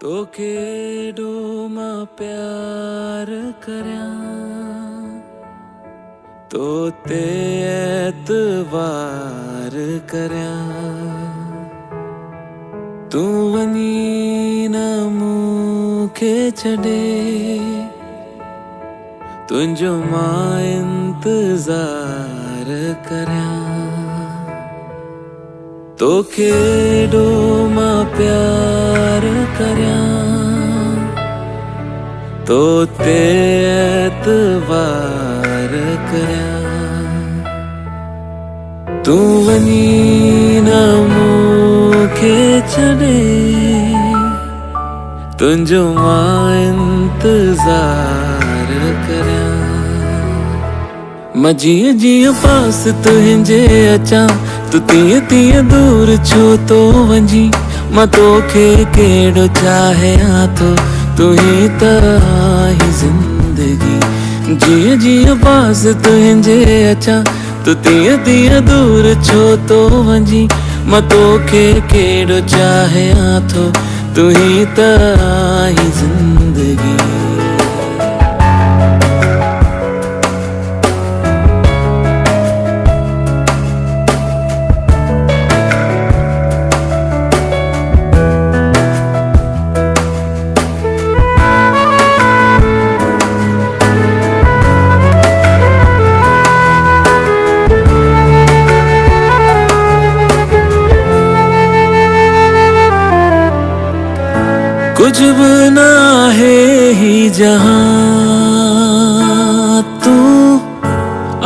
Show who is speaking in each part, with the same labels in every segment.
Speaker 1: तोखे एॾो मां प्यार करियां, तो ते एतवार करियां। तू वञी न मूंखे छॾे, तुंहिंजो मां इंतज़ार करियां। तोखे एॾो मां प्यार करियां, तो ते एतवार करियां। तू वञी न मूंखे छॾे, तुंहिंजो मां इंतज़ार करियां। मां जीअं जीअं पास तुंहिंजे अचां, तू तीअं तीअं दूर छो तो वञी। मां तोखे केॾो चाहियां थो, तू ही त आहीं ज़िंदगी। जीअं जीअं पास तुंहिंजे अचां, तू तीअं तीअं दूर छो तो वञी। मां तोखे केॾो चाहियां थो, तू ही त आहीं ज़िंदगी। कुछ भी ना है ही जहां, तू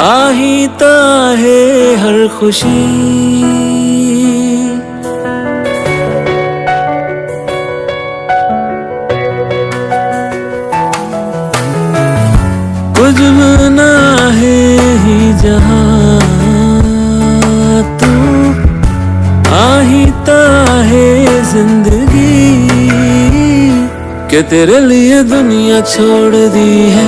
Speaker 1: आही ता है हर खुशी। कुछ भी ना है ही जहां, तू आही ता है जिंदगी। कि तेरे लिए दुनिया छोड़ दी है,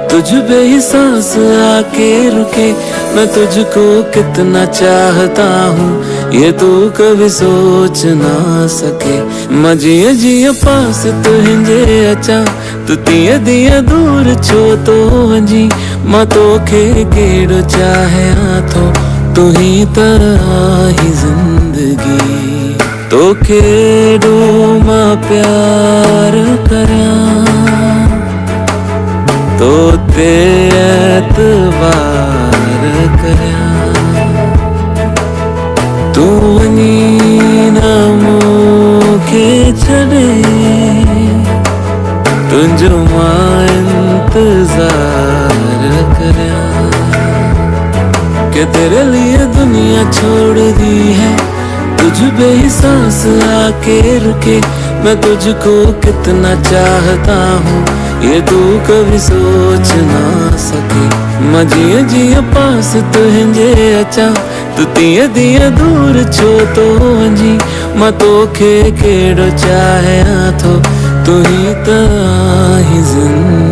Speaker 1: तुझ पे ही सांस आके रुके। मैं तुझको कितना चाहता हूँ, ये तू कभी सोच ना सके। मां जीअं जीअं पास तुंहिंजे अचां, तू तीअं तीअं दूर छो तो वञी। मां तोखे केॾो चाहियां थो, तू ही त आहीं ज़िंदगी। तोखे एॾो मां प्यार करियां, तो ते एतवार करियां। तू वञी न मूंखे छॾे, तुंहिंजो मां इंतज़ार करियां। कि तेरे लिए दुनिया छोड़ दी है, तुझ पे ही सांस आके रुके। मैं तुझको कितना चाहता हूँ, ये तू कभी सोच ना सके। मां जीअं जीअं पास तुंहिंजे अचां, तू तीअं तीअं दूर छो तो वञी। मां तोखे केॾो चाहियां थो, तू ही त आहीं ज़िंदगी।